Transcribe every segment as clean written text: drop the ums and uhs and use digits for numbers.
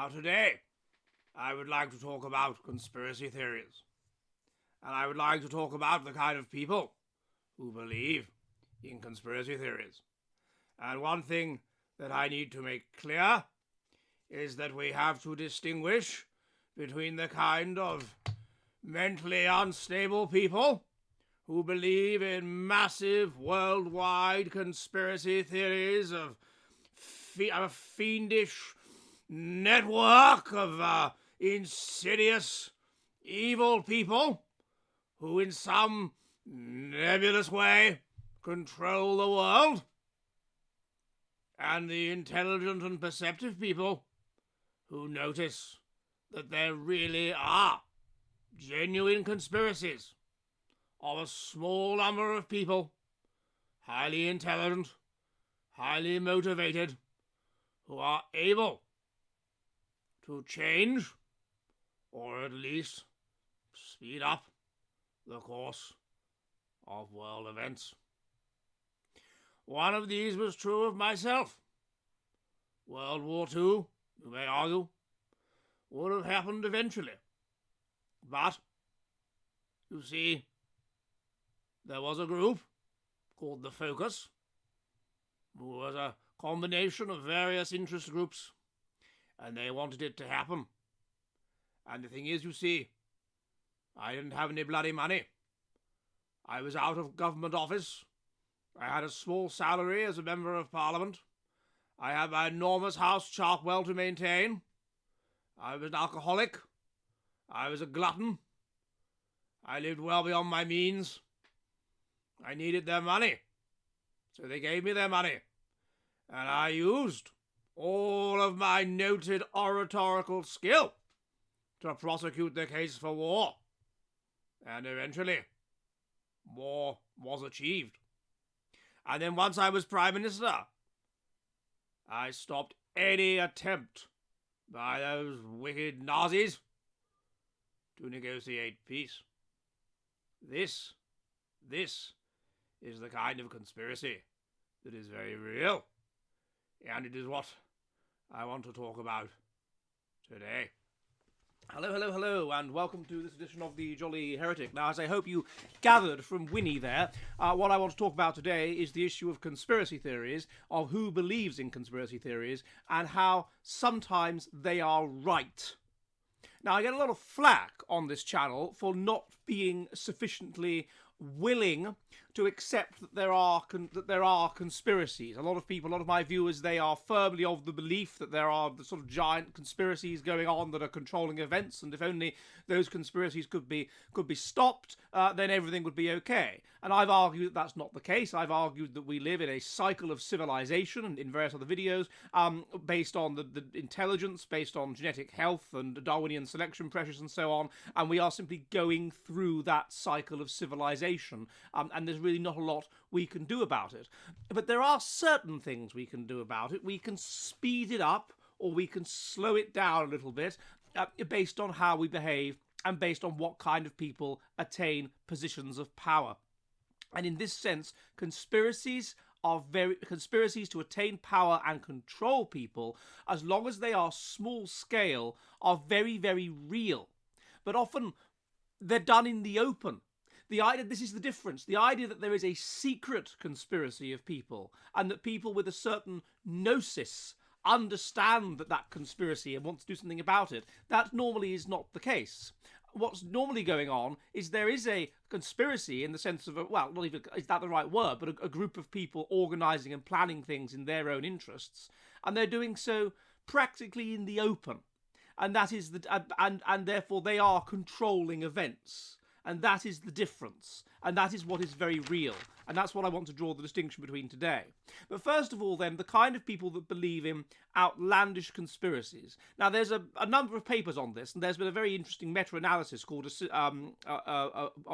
Now today, I would like to talk about conspiracy theories. And I would like to talk about the kind of people who believe in conspiracy theories. And one thing that I need to make clear is that we have to distinguish between the kind of mentally unstable people who believe in massive worldwide conspiracy theories of a fiendish network of insidious, evil people who in some nebulous way control the world, and the intelligent and perceptive people who notice that there really are genuine conspiracies of a small number of people, highly intelligent, highly motivated, who are able to change, or at least speed up, the course of world events. One of these was true of myself. World War II, you may argue, would have happened eventually. But, you see, there was a group called the Focus, who was a combination of various interest groups, and they wanted it to happen. And the thing is, you see, I didn't have any bloody money. I was out of government office. I had a small salary as a member of Parliament. I had my enormous house Chartwell to maintain. I was an alcoholic. I was a glutton. I lived well beyond my means. I needed their money. So they gave me their money. And I used all of my noted oratorical skill to prosecute the case for war. And eventually, war was achieved. And then once I was Prime Minister, I stopped any attempt by those wicked Nazis to negotiate peace. This is the kind of conspiracy that is very real, and it is what I want to talk about today. Hello, and welcome to this edition of the Jolly Heretic. Now, as I hope you gathered from Winnie there, what I want to talk about today is the issue of conspiracy theories, of who believes in conspiracy theories, and how sometimes they are right. Now, I get a lot of flack on this channel for not being sufficiently willing to accept that there are conspiracies. A lot of my viewers, they are firmly of the belief that there are the sort of giant conspiracies going on that are controlling events, and if only those conspiracies could be stopped, then everything would be okay. And I've argued that that's not the case. I've argued that we live in a cycle of civilization, and in various other videos, based on the intelligence, based on genetic health and Darwinian selection pressures and so on, and we are simply going through that cycle of civilization, and there's really not a lot we can do about it. But there are certain things we can do about it. We can speed it up, or we can slow it down a little bit, based on how we behave and based on what kind of people attain positions of power. And in this sense, conspiracies to attain power and control people, as long as they are small scale, are very, very real. But often they're done in the open. This is the difference. The idea that there is a secret conspiracy of people, and that people with a certain gnosis understand that conspiracy and want to do something about it, that normally is not the case. What's normally going on is there is a conspiracy in the sense of, not even, is that the right word, but a group of people organising and planning things in their own interests, and they're doing so practically in the open. And that is and therefore they are controlling events. And that is the difference. And that is what is very real. And that's what I want to draw the distinction between today. But first of all, then, the kind of people that believe in outlandish conspiracies. Now, there's a number of papers on this, and there's been a very interesting meta-analysis called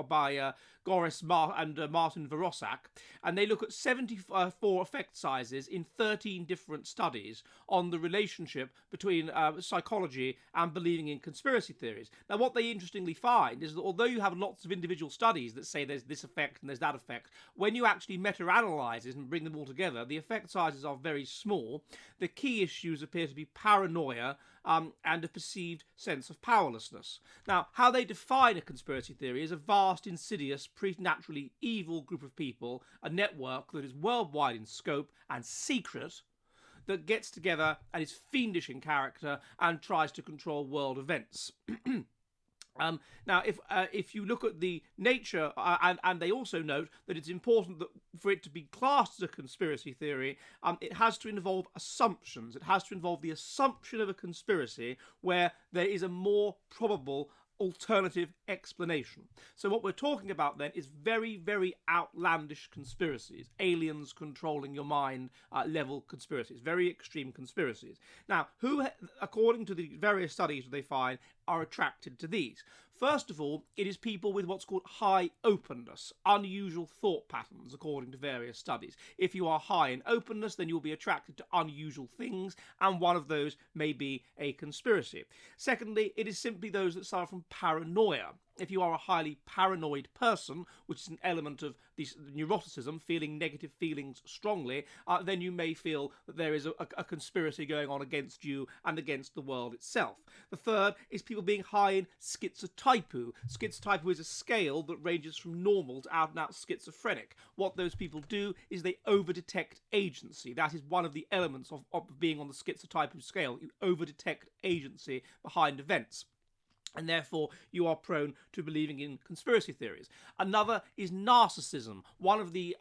by Goris and Martin Verosak, and they look at 74 effect sizes in 13 different studies on the relationship between psychology and believing in conspiracy theories. Now, what they interestingly find is that although you have lots of individual studies that say there's there's this effect and there's that effect. When you actually meta-analyze it and bring them all together, the effect sizes are very small. The key issues appear to be paranoia and a perceived sense of powerlessness. Now, how they define a conspiracy theory is a vast, insidious, preternaturally evil group of people, a network that is worldwide in scope and secret, that gets together and is fiendish in character and tries to control world events. Now, if you look at the nature, and they also note that it's important that for it to be classed as a conspiracy theory, it has to involve assumptions. It has to involve the assumption of a conspiracy where there is a more probable alternative explanation. So what we're talking about then is very, very outlandish conspiracies, aliens controlling your mind level conspiracies, very extreme conspiracies. Now, who, according to the various studies they find, are attracted to these? First of all, it is people with what's called high openness, unusual thought patterns, according to various studies. If you are high in openness, then you'll be attracted to unusual things, and one of those may be a conspiracy. Secondly, it is simply those that suffer from paranoia. If you are a highly paranoid person, which is an element of this neuroticism, feeling negative feelings strongly, then you may feel that there is a conspiracy going on against you and against the world itself. The third is people being high in schizotypy. Schizotypy is a scale that ranges from normal to out-and-out schizophrenic. What those people do is they over-detect agency. That is one of the elements of being on the schizotypy scale. You over-detect agency behind events, and therefore you are prone to believing in conspiracy theories. Another is narcissism. One of the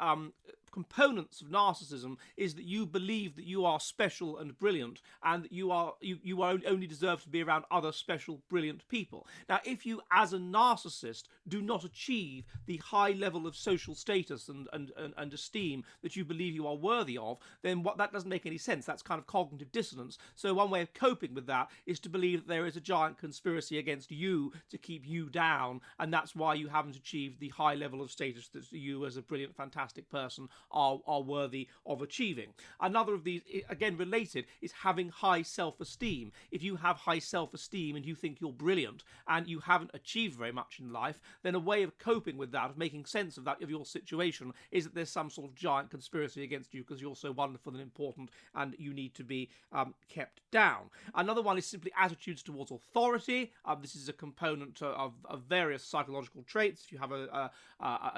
components of narcissism is that you believe that you are special and brilliant, and that you only deserve to be around other special, brilliant people. Now, if you, as a narcissist, do not achieve the high level of social status and esteem that you believe you are worthy of, then that doesn't make any sense. That's kind of cognitive dissonance. So one way of coping with that is to believe that there is a giant conspiracy against you to keep you down, and that's why you haven't achieved the high level of status that you, as a brilliant, fantastic person, are worthy of achieving. Another of these, again related, is having high self-esteem. If you have high self-esteem and you think you're brilliant and you haven't achieved very much in life, then a way of coping with that, of making sense of that, of your situation, is that there's some sort of giant conspiracy against you because you're so wonderful and important and you need to be kept down. Another one is simply attitudes towards authority. This is a component of various psychological traits. If you have a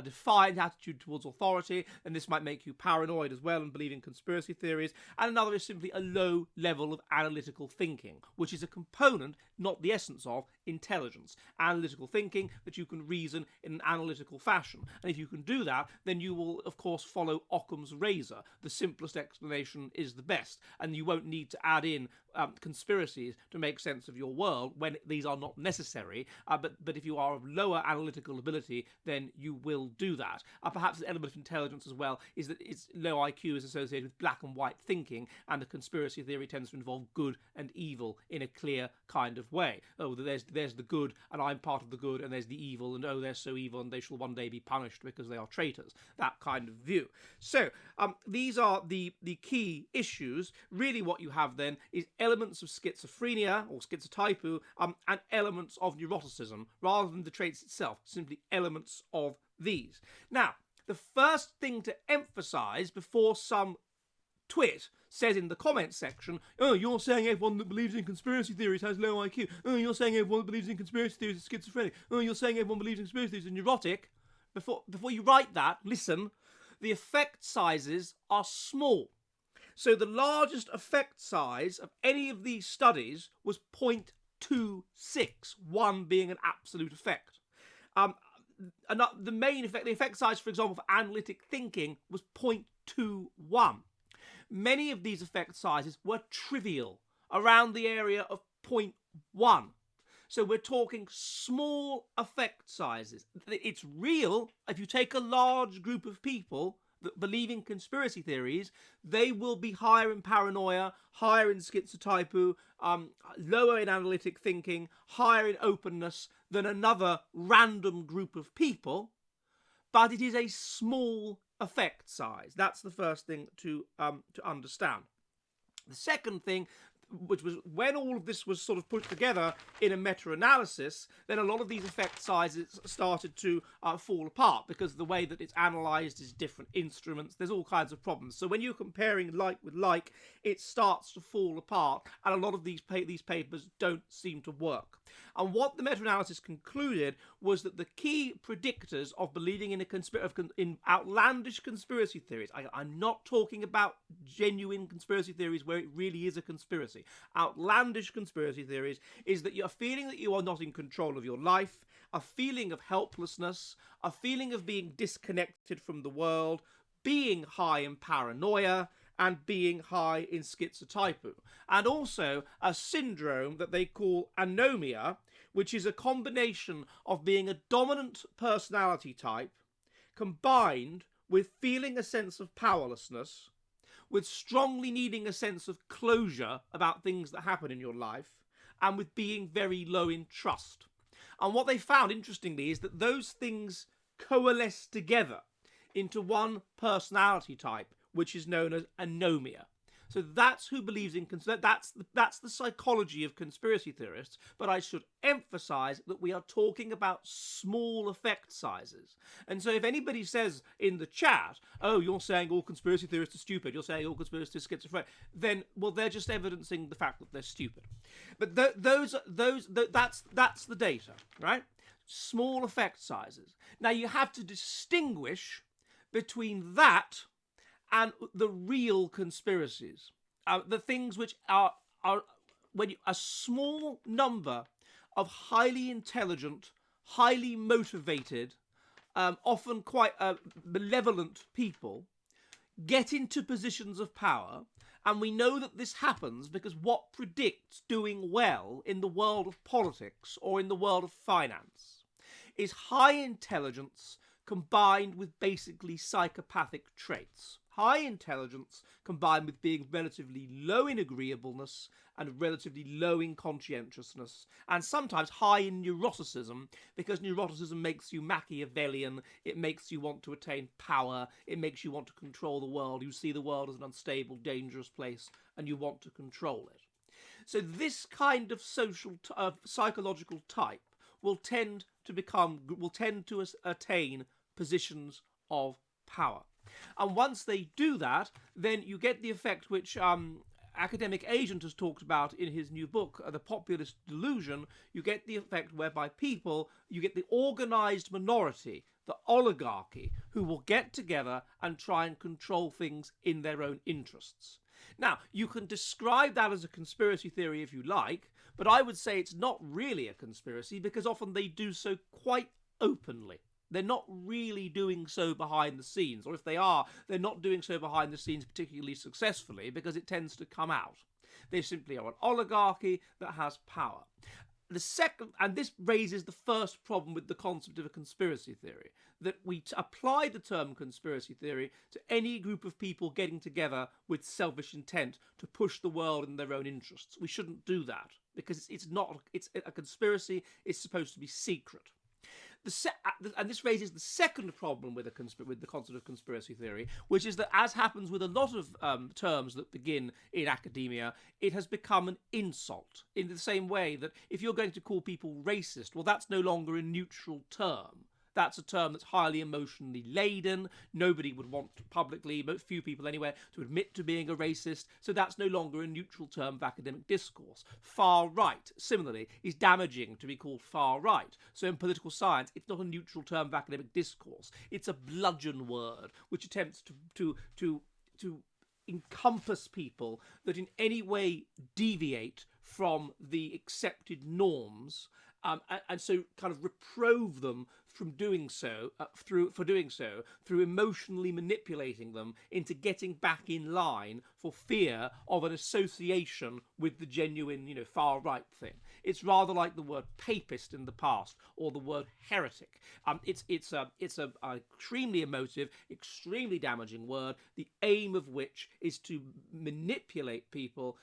defiant attitude towards authority, then this might make you paranoid as well and believe in conspiracy theories. And another is simply a low level of analytical thinking, which is a component, not the essence of, intelligence. Analytical thinking, that you can reason in an analytical fashion. And if you can do that, then you will, of course, follow Occam's razor. The simplest explanation is the best, and you won't need to add in conspiracies to make sense of your world when these are not necessary. But if you are of lower analytical ability, then you will do that. Perhaps an element of intelligence as well is that its low IQ is associated with black and white thinking, and the conspiracy theory tends to involve good and evil in a clear kind of way. Oh, there's the good, and I'm part of the good, and there's the evil, and oh, they're so evil, and they shall one day be punished because they are traitors. That kind of view. So these are the key issues. Really what you have then is elements of schizophrenia or schizotypy and elements of neuroticism, rather than the traits itself, simply elements of these. Now, the first thing to emphasize before some twit says in the comments section, oh, you're saying everyone that believes in conspiracy theories has low IQ. Oh, you're saying everyone that believes in conspiracy theories is schizophrenic. Oh, you're saying everyone believes in conspiracy theories is neurotic. Before you write that, listen, the effect sizes are small. So the largest effect size of any of these studies was 0.26, 1 being an absolute effect. The main effect, the effect size, for example, for analytic thinking was 0.21. Many of these effect sizes were trivial, around the area of 0.1. So we're talking small effect sizes. It's real. If you take a large group of people that believe in conspiracy theories, they will be higher in paranoia, higher in schizotypy, lower in analytic thinking, higher in openness than another random group of people. But it is a small effect size. That's the first thing to understand. The second thing, when all of this was sort of put together in a meta-analysis, then a lot of these effect sizes started to fall apart, because the way that it's analysed is different instruments. There's all kinds of problems. So when you're comparing like with like, it starts to fall apart, and a lot of these papers don't seem to work. And what the meta-analysis concluded was that the key predictors of believing in in outlandish conspiracy theories, I'm not talking about genuine conspiracy theories where it really is a conspiracy. Outlandish conspiracy theories is that you're feeling that you are not in control of your life, a feeling of helplessness, a feeling of being disconnected from the world, being high in paranoia, and being high in schizotypy, and also a syndrome that they call anomia, which is a combination of being a dominant personality type combined with feeling a sense of powerlessness, with strongly needing a sense of closure about things that happen in your life, and with being very low in trust. And what they found, interestingly, is that those things coalesce together into one personality type, which is known as anomia. So that's who believes in that's the psychology of conspiracy theorists. But I should emphasize that we are talking about small effect sizes. And so if anybody says in the chat, oh, you're saying all conspiracy theorists are stupid, you're saying all conspiracy theorists are schizophrenic, then, well, they're just evidencing the fact that they're stupid. But that's the data, right? Small effect sizes. Now you have to distinguish between that and the real conspiracies, the things which are when a small number of highly intelligent, highly motivated, often quite malevolent people get into positions of power. And we know that this happens because what predicts doing well in the world of politics or in the world of finance is high intelligence combined with basically psychopathic traits. High intelligence combined with being relatively low in agreeableness and relatively low in conscientiousness, and sometimes high in neuroticism, because neuroticism makes you Machiavellian, it makes you want to attain power, it makes you want to control the world. You see the world as an unstable, dangerous place, and you want to control it. So this kind of psychological type will tend to attain positions of power. And once they do that, then you get the effect which academic Agent has talked about in his new book, The Populist Delusion. You get the effect whereby you get the organised minority, the oligarchy, who will get together and try and control things in their own interests. Now, you can describe that as a conspiracy theory if you like, but I would say it's not really a conspiracy, because often they do so quite openly. They're not really doing so behind the scenes, or if they are, they're not doing so behind the scenes particularly successfully, because it tends to come out. They simply are an oligarchy that has power. The second, and this raises the first problem with the concept of a conspiracy theory, that we apply the term conspiracy theory to any group of people getting together with selfish intent to push the world in their own interests. We shouldn't do that, because it's a conspiracy. It's supposed to be secret. And this raises the second problem with the concept of conspiracy theory, which is that, as happens with a lot of terms that begin in academia, it has become an insult, in the same way that if you're going to call people racist, well, that's no longer a neutral term. That's a term that's highly emotionally laden. Nobody would want publicly, but few people anyway, to admit to being a racist. So that's no longer a neutral term of academic discourse. Far right, similarly, is damaging to be called far right. So in political science, it's not a neutral term of academic discourse. It's a bludgeon word which attempts to encompass people that in any way deviate from the accepted norms, and so kind of reprove them from doing so, through emotionally manipulating them into getting back in line for fear of an association with the genuine, far right thing. It's rather like the word papist in the past, or the word heretic. It's a extremely emotive, extremely damaging word, the aim of which is to manipulate people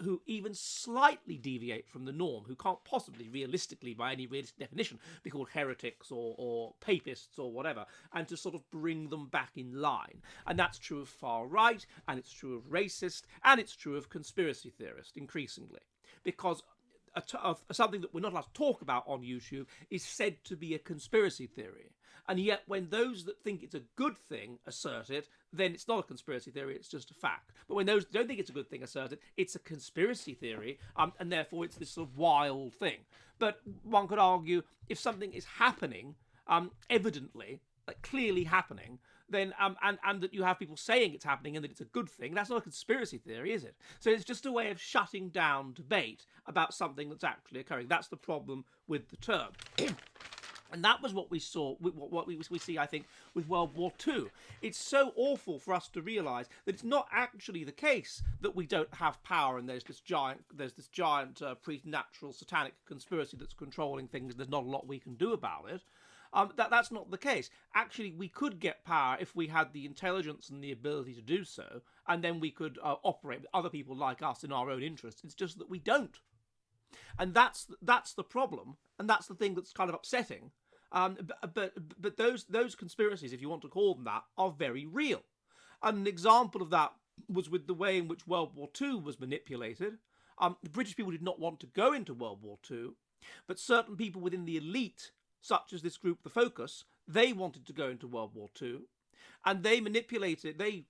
who even slightly deviate from the norm, who can't possibly realistically, by any realistic definition, be called heretics or papists or whatever, and to sort of bring them back in line. And that's true of far right, and it's true of racist, and it's true of conspiracy theorists increasingly, because something that we're not allowed to talk about on YouTube is said to be a conspiracy theory. And yet when those that think it's a good thing assert it, then it's not a conspiracy theory, it's just a fact. But when those that don't think it's a good thing assert it, it's a conspiracy theory, and therefore it's this sort of wild thing. But one could argue, if something is happening, evidently, like clearly happening, then and that you have people saying it's happening and that it's a good thing, that's not a conspiracy theory, is it? So it's just a way of shutting down debate about something that's actually occurring. That's the problem with the term. And that was what we saw, what we see, I think, with World War II. It's so awful for us to realise that it's not actually the case that we don't have power and there's this giant preternatural satanic conspiracy that's controlling things. There's not a lot we can do about it. That's not the case. Actually, we could get power if we had the intelligence and the ability to do so, and then we could operate with other people like us in our own interests. It's just that we don't. And that's the problem, and that's the thing that's kind of upsetting. But those conspiracies, if you want to call them that, are very real. And an example of that was with the way in which World War II was manipulated. The British people did not want to go into World War II, but certain people within the elite, such as this group, the Focus, they wanted to go into World War II, and they manipulated. They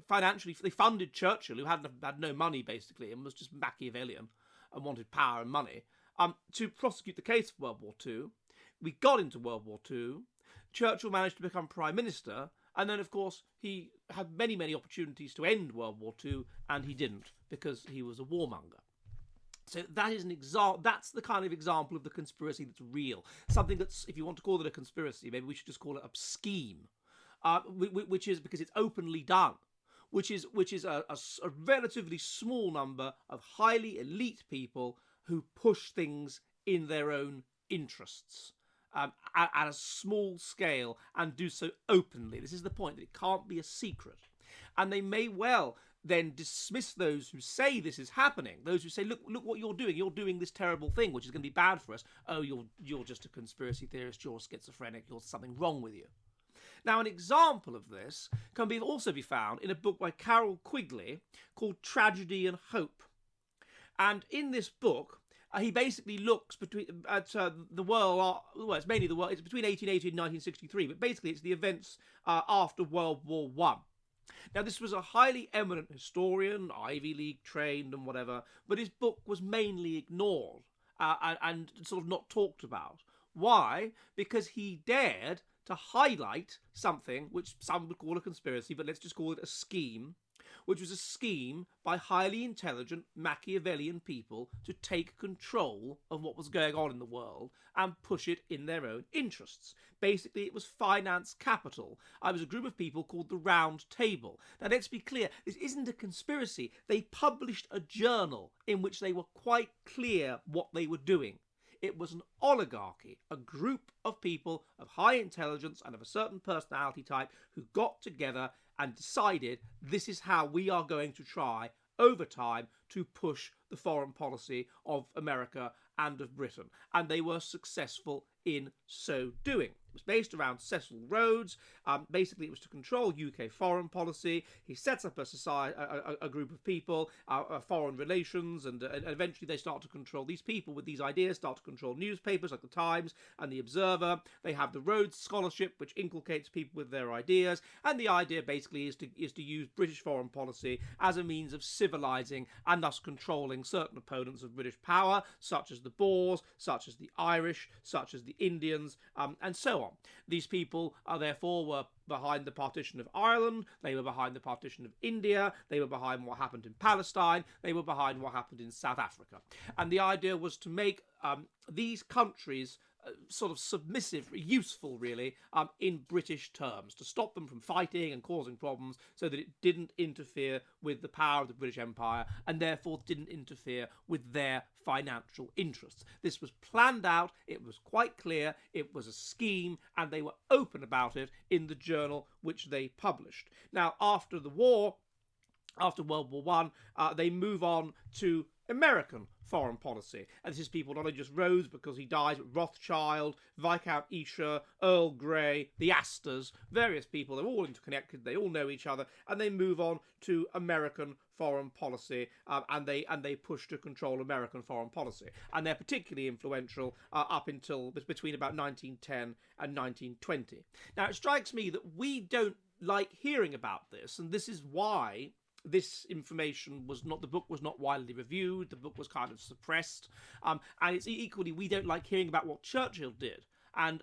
funded Churchill, who had no money basically, and was just Machiavellian and wanted power and money, to prosecute the case of World War II. We got into World War II. Churchill managed to become Prime Minister, and then, of course, he had many, many opportunities to end World War II, and he didn't, because he was a warmonger. So that is an example. That's the kind of example of the conspiracy that's real. Something that's, if you want to call it a conspiracy, maybe we should just call it a scheme, which is because it's openly done. Which is a relatively small number of highly elite people who push things in their own interests at a small scale and do so openly. This is the point, that it can't be a secret. And they may well then dismiss those who say this is happening, those who say, look what you're doing this terrible thing, which is going to be bad for us. Oh, you're just a conspiracy theorist, you're schizophrenic, you're something wrong with you. Now, an example of this can also be found in a book by Carroll Quigley called Tragedy and Hope. And in this book, he basically looks at the world. Well, it's mainly the world. It's between 1880 and 1963, but basically it's the events after World War I. Now, this was a highly eminent historian, Ivy League trained and whatever, but his book was mainly ignored and sort of not talked about. Why? Because he dared to highlight something which some would call a conspiracy, but let's just call it a scheme, which was a scheme by highly intelligent Machiavellian people to take control of what was going on in the world and push it in their own interests. Basically, it was finance capital. I was a group of people called the Round Table. Now, let's be clear, this isn't a conspiracy. They published a journal in which they were quite clear what they were doing. It was an oligarchy, a group of people of high intelligence and of a certain personality type who got together and decided this is how we are going to try, over time, to push the foreign policy of America and of Britain. And they were successful in so doing. It was based around Cecil Rhodes. Basically, it was to control UK foreign policy. He sets up a group of people, foreign relations, and eventually they start to control these people with these ideas, start to control newspapers like the Times and the Observer. They have the Rhodes Scholarship, which inculcates people with their ideas, and the idea basically is to use British foreign policy as a means of civilising and thus controlling certain opponents of British power, such as the Boers, such as the Irish, such as the Indians, and so on. These people therefore were behind the partition of Ireland, they were behind the partition of India, they were behind what happened in Palestine, they were behind what happened in South Africa. And the idea was to make these countries sort of submissive, useful really, in British terms, to stop them from fighting and causing problems so that it didn't interfere with the power of the British Empire and therefore didn't interfere with their financial interests. This was planned out, it was quite clear, it was a scheme, and they were open about it in the journal which they published. Now, after the war, after World War One, they move on to American foreign policy. And this is people not only just Rhodes because he dies, but Rothschild, Viscount Esher, Earl Grey, the Astors, various people. They're all interconnected. They all know each other, and they move on to American foreign policy, and they push to control American foreign policy. And they're particularly influential up until between about 1910 and 1920. Now, it strikes me that we don't like hearing about this, and this is why this information was not, the book was not widely reviewed, the book was kind of suppressed, and it's equally, we don't like hearing about what Churchill did and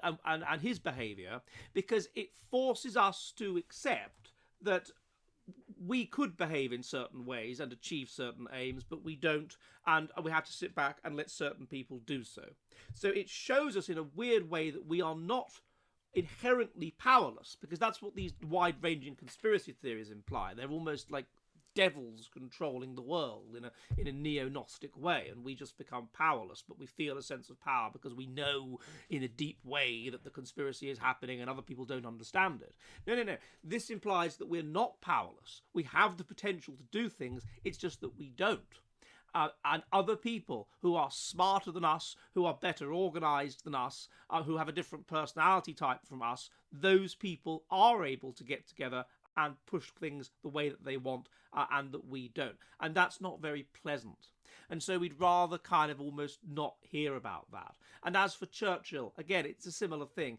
his behaviour, because it forces us to accept that we could behave in certain ways and achieve certain aims, but we don't, and we have to sit back and let certain people do so. So it shows us in a weird way that we are not inherently powerless, because that's what these wide-ranging conspiracy theories imply. They're almost like devils controlling the world in a neo-Gnostic way, and we just become powerless, but we feel a sense of power because we know in a deep way that the conspiracy is happening and other people don't understand it. No. This implies that we're not powerless. We have the potential to do things, it's just that we don't. And other people who are smarter than us, who are better organised than us, who have a different personality type from us, those people are able to get together and push things the way that they want, and that we don't. And that's not very pleasant. And so we'd rather kind of almost not hear about that. And as for Churchill, again, it's a similar thing.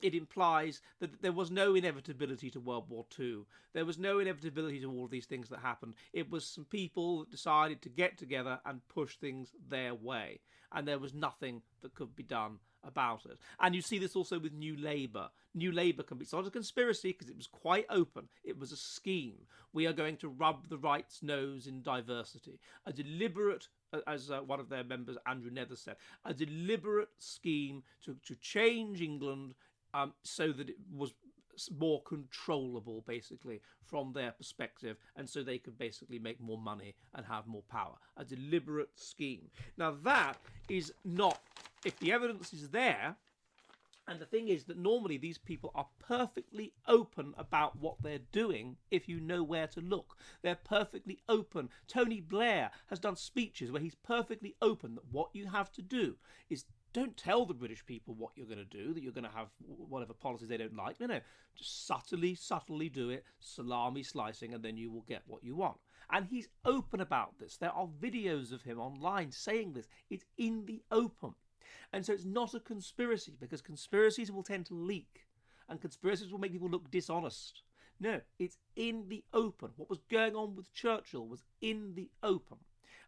It implies that there was no inevitability to World War II. There was no inevitability to all of these things that happened. It was some people that decided to get together and push things their way. And there was nothing that could be done about it. And you see this also with New Labour. New Labour can be, it's not a conspiracy because it was quite open. It was a scheme. We are going to rub the right's nose in diversity. A deliberate, as one of their members, Andrew Nether, said, a deliberate scheme to change England so that it was more controllable, basically, from their perspective, and so they could basically make more money and have more power. A deliberate scheme. Now that is not, if the evidence is there, and the thing is that normally these people are perfectly open about what they're doing if you know where to look. They're perfectly open. Tony Blair has done speeches where he's perfectly open that what you have to do is don't tell the British people what you're going to do, that you're going to have whatever policies they don't like. No. Just subtly do it, salami slicing, and then you will get what you want. And he's open about this. There are videos of him online saying this. It's in the open. And so it's not a conspiracy, because conspiracies will tend to leak, and conspiracies will make people look dishonest. No, it's in the open. What was going on with Churchill was in the open.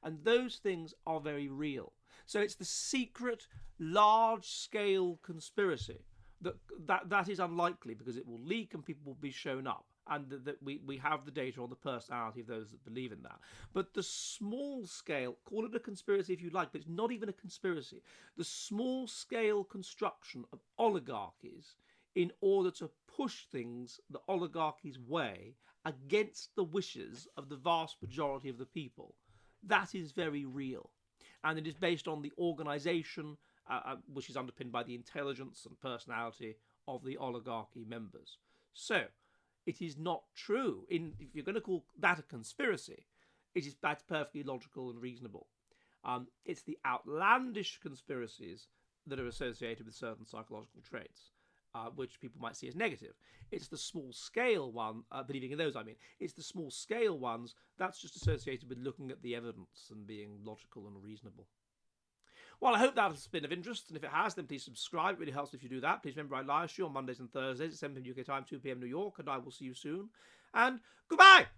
And those things are very real. So it's the secret, large-scale conspiracy that is unlikely, because it will leak and people will be shown up. And that we have the data on the personality of those that believe in that. But the small scale, call it a conspiracy if you like, but it's not even a conspiracy. The small scale construction of oligarchies in order to push things the oligarchies' way against the wishes of the vast majority of the people, that is very real. And it is based on the organisation, which is underpinned by the intelligence and personality of the oligarchy members. So it is not true. If you're going to call that a conspiracy, that's perfectly logical and reasonable. It's the outlandish conspiracies that are associated with certain psychological traits, which people might see as negative. It's the small-scale one, believing in those, I mean. It's the small-scale ones that's just associated with looking at the evidence and being logical and reasonable. Well, I hope that has been of interest, and if it has, then please subscribe. It really helps if you do that. Please remember I live stream on Mondays and Thursdays at 7 p.m. UK time, 2 p.m. New York, and I will see you soon. And goodbye!